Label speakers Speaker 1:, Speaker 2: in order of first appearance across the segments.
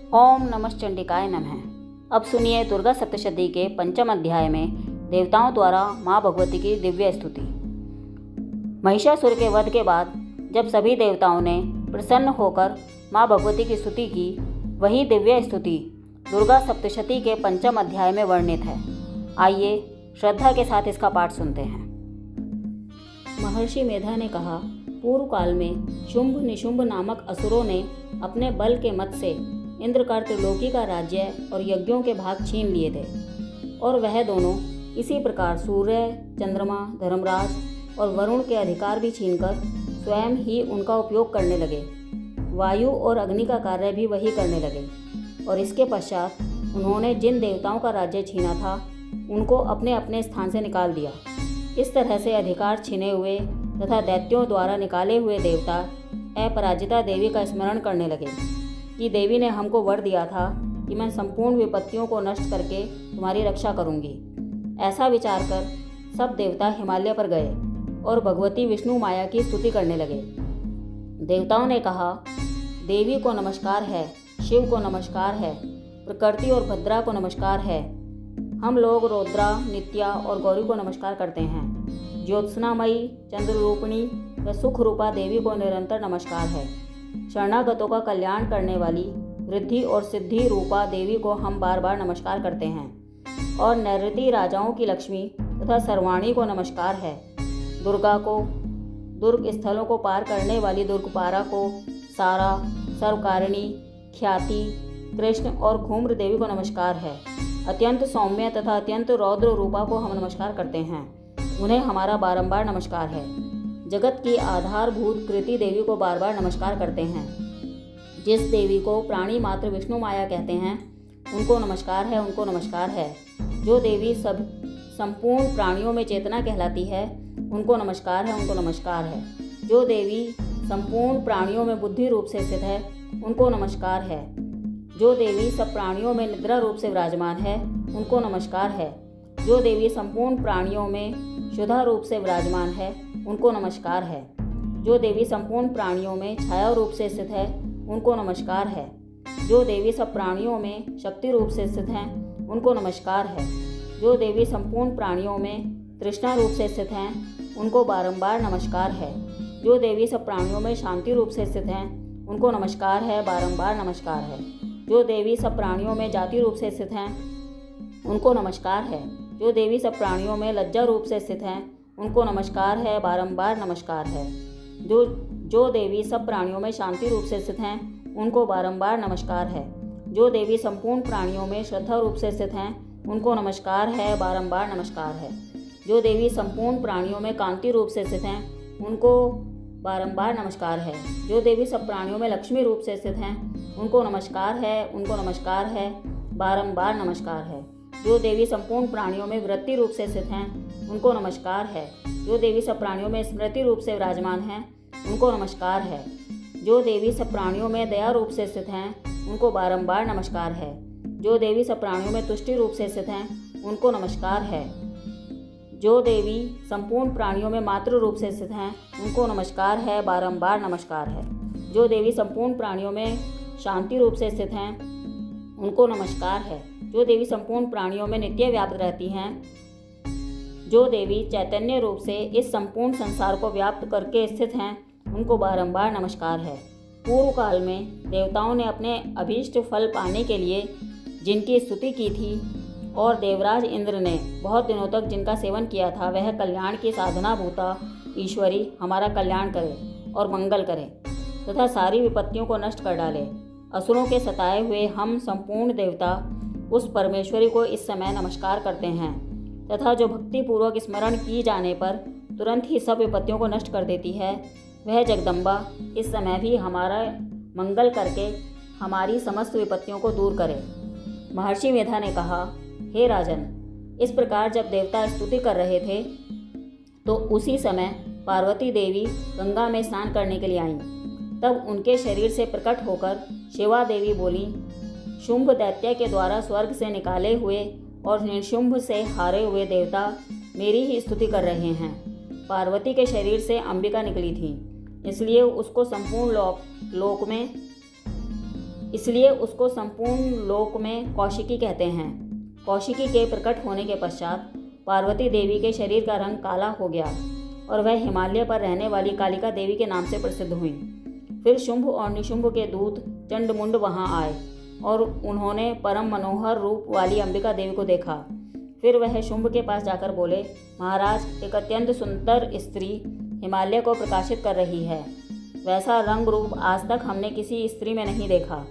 Speaker 1: ओम नमश्चंडिकाय नमः। अब सुनिए दुर्गा सप्तशती के पंचम अध्याय में देवताओं द्वारा माँ भगवती की दिव्य स्तुति। महिषासुर के वध के बाद जब सभी देवताओं ने प्रसन्न होकर माँ भगवती की स्तुति की, वही दिव्य स्तुति दुर्गा सप्तशती के पंचम अध्याय में वर्णित है। आइए श्रद्धा के साथ इसका पाठ सुनते हैं। महर्षि मेधा ने कहा, पूर्व काल में शुंभ निशुंभ नामक असुरों ने अपने बल के मत से इंद्र का त्रिलोकी का राज्य और यज्ञों के भाग छीन लिए थे, और वह दोनों इसी प्रकार सूर्य, चंद्रमा, धर्मराज और वरुण के अधिकार भी छीनकर स्वयं ही उनका उपयोग करने लगे। वायु और अग्नि का कार्य भी वही करने लगे, और इसके पश्चात उन्होंने जिन देवताओं का राज्य छीना था उनको अपने अपने स्थान से निकाल दिया। इस तरह से अधिकार छीने हुए तथा दैत्यों द्वारा निकाले हुए देवता अपराजिता देवी का स्मरण करने लगे कि देवी ने हमको वर दिया था कि मैं संपूर्ण विपत्तियों को नष्ट करके तुम्हारी रक्षा करूंगी। ऐसा विचार कर सब देवता हिमालय पर गए और भगवती विष्णु माया की स्तुति करने लगे। देवताओं ने कहा, देवी को नमस्कार है, शिव को नमस्कार है, प्रकृति और भद्रा को नमस्कार है। हम लोग रौद्रा, नित्या और गौरी को नमस्कार करते हैं। ज्योत्सनामयी, चंद्ररूपिणी व सुख रूपा देवी को निरंतर नमस्कार है। शरणागतों का कल्याण करने वाली वृद्धि और सिद्धि रूपा देवी को हम बार बार नमस्कार करते हैं। और नैऋति राजाओं की लक्ष्मी तथा सर्वाणी को नमस्कार है। दुर्गा को, दुर्ग स्थलों को पार करने वाली दुर्गपारा को, सारा, सर्वकारिणी, ख्याति, कृष्ण और घूम्र देवी को नमस्कार है। अत्यंत सौम्य तथा अत्यंत रौद्र रूपा को हम नमस्कार करते हैं, उन्हें हमारा बारंबार नमस्कार है। जगत की आधारभूत कृति देवी को बार बार नमस्कार करते हैं। जिस देवी को प्राणी मात्र विष्णु माया कहते हैं उनको नमस्कार है, उनको नमस्कार है। जो देवी सब संपूर्ण प्राणियों में चेतना कहलाती है उनको नमस्कार है, उनको नमस्कार है। जो देवी संपूर्ण प्राणियों में बुद्धि रूप से स्थित है उनको नमस्कार है। जो देवी सब प्राणियों में निद्रा रूप से विराजमान है उनको नमस्कार है। जो देवी संपूर्ण प्राणियों में शुद्धा रूप से विराजमान है उनको नमस्कार है। जो देवी संपूर्ण प्राणियों में छाया रूप से स्थित है उनको नमस्कार है। जो देवी सब प्राणियों में शक्ति रूप से स्थित हैं उनको नमस्कार है। जो देवी संपूर्ण प्राणियों में तृष्णा रूप से स्थित हैं उनको बारंबार नमस्कार है। जो देवी सब प्राणियों में शांति रूप से स्थित हैं उनको नमस्कार है, बारंबार नमस्कार है। जो देवी सब प्राणियों में जाति रूप से स्थित हैं उनको नमस्कार है। जो देवी सब प्राणियों में लज्जा रूप से स्थित हैं उनको नमस्कार है, बारंबार नमस्कार है। जो देवी सब प्राणियों में शांति रूप से स्थित हैं उनको बारंबार नमस्कार है। जो देवी संपूर्ण प्राणियों में श्रद्धा रूप से स्थित हैं उनको नमस्कार है, बारंबार नमस्कार है। जो देवी संपूर्ण प्राणियों में कांति रूप से स्थित हैं उनको बारंबार नमस्कार है। जो देवी सब प्राणियों में लक्ष्मी रूप से स्थित हैं उनको नमस्कार है, उनको नमस्कार है, बारंबार नमस्कार है। जो देवी संपूर्ण प्राणियों में वृत्ति रूप से स्थित हैं उनको नमस्कार है। जो देवी सब प्राणियों में स्मृति रूप से विराजमान हैं उनको नमस्कार है। जो देवी सब प्राणियों में दया रूप से स्थित हैं उनको बारंबार नमस्कार है। जो देवी सब प्राणियों में तुष्टि रूप से स्थित हैं उनको नमस्कार है। जो देवी संपूर्ण प्राणियों में मातृ रूप से स्थित हैं उनको नमस्कार है, बारंबार नमस्कार है। जो देवी संपूर्ण प्राणियों में शांति रूप से स्थित हैं उनको नमस्कार है। जो देवी संपूर्ण प्राणियों में नित्य व्याप्त रहती हैं, जो देवी चैतन्य रूप से इस संपूर्ण संसार को व्याप्त करके स्थित हैं उनको बारंबार नमस्कार है। पूर्व काल में देवताओं ने अपने अभीष्ट फल पाने के लिए जिनकी स्तुति की थी और देवराज इंद्र ने बहुत दिनों तक जिनका सेवन किया था, वह कल्याण की साधना भूता ईश्वरी हमारा कल्याण करे और मंगल करे तथा सारी विपत्तियों को नष्ट कर डाले। असुरों के सताए हुए हम संपूर्ण देवता उस परमेश्वरी को इस समय नमस्कार करते हैं तथा जो भक्तिपूर्वक स्मरण की जाने पर तुरंत ही सब विपत्तियों को नष्ट कर देती है, वह जगदम्बा इस समय भी हमारा मंगल करके हमारी समस्त विपत्तियों को दूर करे। महर्षि मेधा ने कहा, हे राजन, इस प्रकार जब देवता स्तुति कर रहे थे तो उसी समय पार्वती देवी गंगा में स्नान करने के लिए आईं। तब उनके शरीर से प्रकट होकर शिवा देवी बोली, शुंभ दैत्य के द्वारा स्वर्ग से निकाले हुए और निशुंभ से हारे हुए देवता मेरी ही स्तुति कर रहे हैं। पार्वती के शरीर से अंबिका निकली थी, इसलिए उसको संपूर्ण लोक में इसलिए उसको संपूर्ण लोक में कौशिकी कहते हैं। कौशिकी के प्रकट होने के पश्चात पार्वती देवी के शरीर का रंग काला हो गया और वह हिमालय पर रहने वाली कालिका देवी के नाम से प्रसिद्ध हुई। फिर शुंभ और निशुंभ के दूत चंडमुंड वहां आए और उन्होंने परम मनोहर रूप वाली अंबिका देवी को देखा। फिर वह शुंभ के पास जाकर बोले, महाराज, एक अत्यंत सुंदर स्त्री हिमालय को प्रकाशित कर रही है। वैसा रंग रूप आज तक हमने किसी स्त्री में नहीं देखा।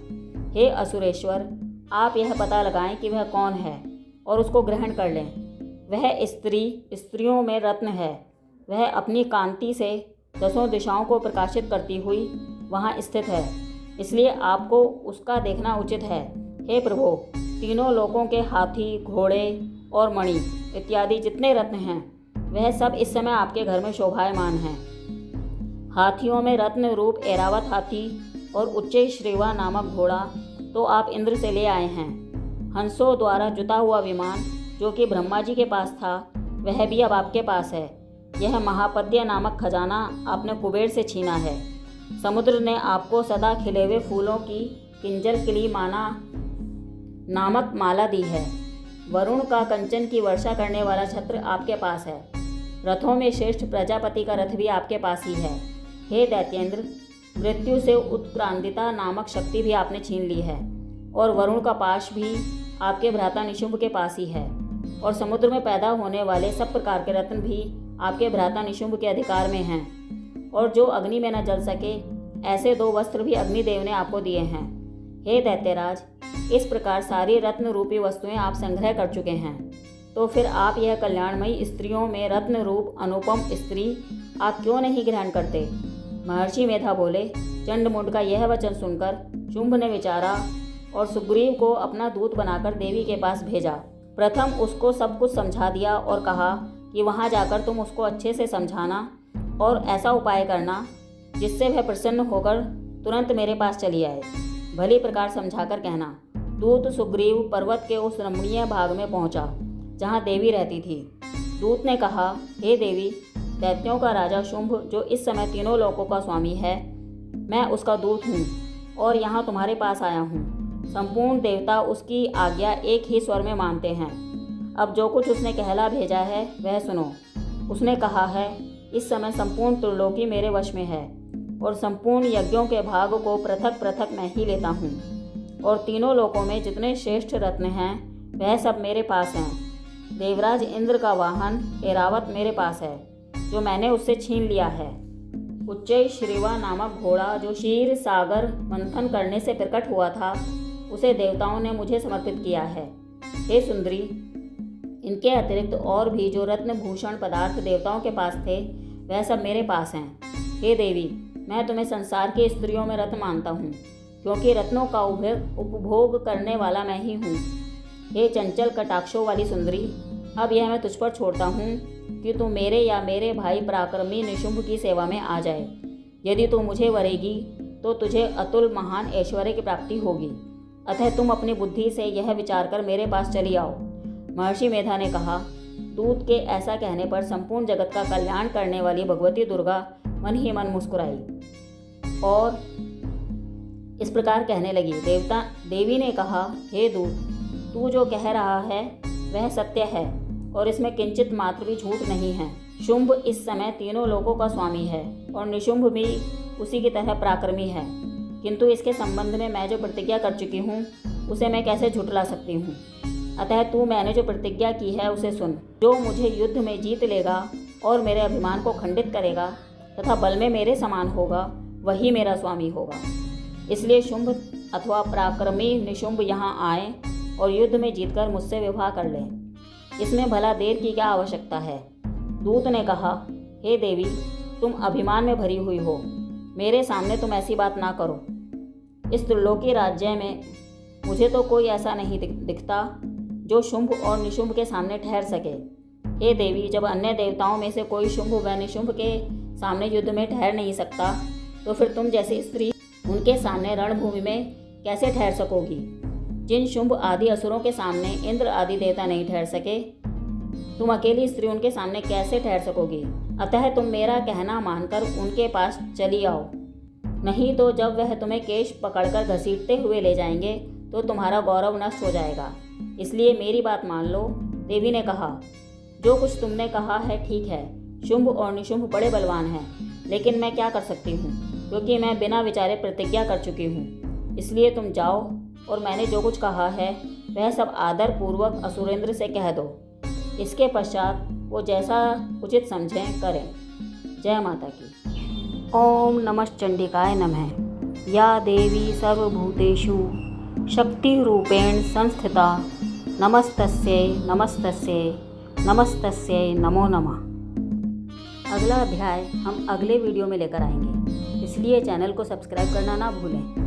Speaker 1: हे असुरेश्वर, आप यह पता लगाएं कि वह कौन है और उसको ग्रहण कर लें। वह स्त्री स्त्रियों में रत्न है। वह अपनी कांति से 10 दिशाओं को प्रकाशित करती हुई वहाँ स्थित है, इसलिए आपको उसका देखना उचित है। हे प्रभु, तीनों लोकों के हाथी, घोड़े और मणि इत्यादि जितने रत्न हैं, वह सब इस समय आपके घर में शोभायमान हैं। हाथियों में रत्न रूप ऐरावत हाथी और उच्चै श्रीवा नामक घोड़ा तो आप इंद्र से ले आए हैं। हंसों द्वारा जुता हुआ विमान जो कि ब्रह्मा जी के पास था, वह भी अब आपके पास है। यह महापद्य नामक खजाना आपने कुबेर से छीना है। समुद्र ने आपको सदा खिले हुए फूलों की किंजल किली माना नामक माला दी है। वरुण का कंचन की वर्षा करने वाला छत्र आपके पास है। रथों में श्रेष्ठ प्रजापति का रथ भी आपके पास ही है। हे दैत्येंद्र, मृत्यु से उत्क्रांतिता नामक शक्ति भी आपने छीन ली है और वरुण का पाश भी आपके भ्राता निशुंभ के पास ही है और समुद्र में पैदा होने वाले सब प्रकार के रत्न भी आपके भ्राता निशुंभ के अधिकार में हैं और जो अग्नि में न जल सके ऐसे 2 वस्त्र भी अग्निदेव ने आपको दिए हैं। हे दैत्यराज, इस प्रकार सारी रत्न रूपी वस्तुएं आप संग्रह कर चुके हैं, तो फिर आप यह कल्याणमयी स्त्रियों में रत्न रूप अनुपम स्त्री आप क्यों नहीं ग्रहण करते? महर्षि मेधा बोले। चंडमुंड का यह वचन सुनकर शुंभ ने विचारा और सुग्रीव को अपना दूत बनाकर देवी के पास भेजा। प्रथम उसको सब कुछ समझा दिया और कहा कि वहाँ जाकर तुम उसको अच्छे से समझाना और ऐसा उपाय करना जिससे वह प्रसन्न होकर तुरंत मेरे पास चली आए। भली प्रकार समझाकर कहना। दूत सुग्रीव पर्वत के उस रमणीय भाग में पहुंचा जहाँ देवी रहती थी। दूत ने कहा, हे देवी, दैत्यों का राजा शुंभ जो इस समय तीनों लोकों का स्वामी है, मैं उसका दूत हूँ और यहाँ तुम्हारे पास आया हूँ। संपूर्ण देवता उसकी आज्ञा एक ही स्वर में मानते हैं। अब जो कुछ उसने कहला भेजा है वह सुनो। उसने कहा है, इस समय संपूर्ण त्रिलोकी मेरे वश में है और संपूर्ण यज्ञों के भाग को पृथक पृथक मैं ही लेता हूँ और तीनों लोकों में जितने श्रेष्ठ रत्न हैं वह सब मेरे पास हैं। देवराज इंद्र का वाहन ऐरावत मेरे पास है जो मैंने उससे छीन लिया है। उच्चै श्रीवा नामक घोड़ा जो क्षीर सागर मंथन करने से प्रकट हुआ था, उसे देवताओं ने मुझे समर्पित किया है। हे सुंदरी, इनके अतिरिक्त और भी जो रत्न भूषण पदार्थ देवताओं के पास थे वह सब मेरे पास हैं। हे देवी, मैं तुम्हें संसार की स्त्रियों में रत्न मानता हूँ क्योंकि रत्नों का उपभोग करने वाला मैं ही हूँ। हे चंचल कटाक्षों वाली सुंदरी, अब यह मैं तुझ पर छोड़ता हूँ कि तू मेरे या मेरे भाई पराक्रमी निशुंभ की सेवा में आ जाए। यदि तू मुझे वरेगी तो तुझे अतुल महान ऐश्वर्य की प्राप्ति होगी। अतः तुम अपनी बुद्धि से यह विचार कर मेरे पास चली आओ। महर्षि मेधा ने कहा। दूत के ऐसा कहने पर संपूर्ण जगत का कल्याण करने वाली भगवती दुर्गा मन ही मन मुस्कुराई और इस प्रकार कहने लगी। देवी ने कहा, हे दूत, तू जो कह रहा है वह सत्य है और इसमें किंचित मात्र भी झूठ नहीं है। शुंभ इस समय तीनों लोकों का स्वामी है और निशुंभ भी उसी की तरह पराक्रमी है, किंतु इसके संबंध में मैं जो प्रतिज्ञा कर चुकी हूँ उसे मैं कैसे झुठला सकती हूँ। अतः तू मैंने जो प्रतिज्ञा की है उसे सुन। जो मुझे युद्ध में जीत लेगा और मेरे अभिमान को खंडित करेगा तथा बल में मेरे समान होगा, वही मेरा स्वामी होगा। इसलिए शुंभ अथवा पराक्रमी निशुंभ यहाँ आए और युद्ध में जीतकर मुझसे विवाह कर लें। इसमें भला देर की क्या आवश्यकता है? दूत ने कहा, हे देवी, तुम अभिमान में भरी हुई हो, मेरे सामने तुम ऐसी बात ना करो। इस त्रिलोकी राज्य में मुझे तो कोई ऐसा नहीं दिखता जो शुंभ और निशुंभ के सामने ठहर सके। हे देवी, जब अन्य देवताओं में से कोई शुंभ व निशुंभ के सामने युद्ध में ठहर नहीं सकता, तो फिर तुम जैसी स्त्री उनके सामने रणभूमि में कैसे ठहर सकोगी? जिन शुंभ आदि असुरों के सामने इंद्र आदि देवता नहीं ठहर सके, तुम अकेली स्त्री उनके सामने कैसे ठहर सकोगी? अतः तुम मेरा कहना मानकर उनके पास चली आओ। नहीं तो जब वह तुम्हें केश पकड़कर घसीटते हुए ले जाएंगे तो तुम्हारा गौरव नष्ट हो जाएगा। इसलिए मेरी बात मान लो। देवी ने कहा, जो कुछ तुमने कहा है ठीक है। शुंभ और निशुंभ बड़े बलवान हैं, लेकिन मैं क्या कर सकती हूँ, क्योंकि मैं बिना विचारे प्रतिज्ञा कर चुकी हूँ। इसलिए तुम जाओ और मैंने जो कुछ कहा है वह सब आदर पूर्वक असुरेंद्र से कह दो। इसके पश्चात वो जैसा उचित समझें करें। जय माता की। ओम नमश्चंडिकाय नमः। या देवी सर्वभूतेषु शक्तिरूपेण संस्थिता नमस्तस्यै नमस्तस्यै नमस्तस्यै नमो नमः। अगला अध्याय हम अगले वीडियो में लेकर आएंगे, इसलिए चैनल को सब्सक्राइब करना ना भूलें।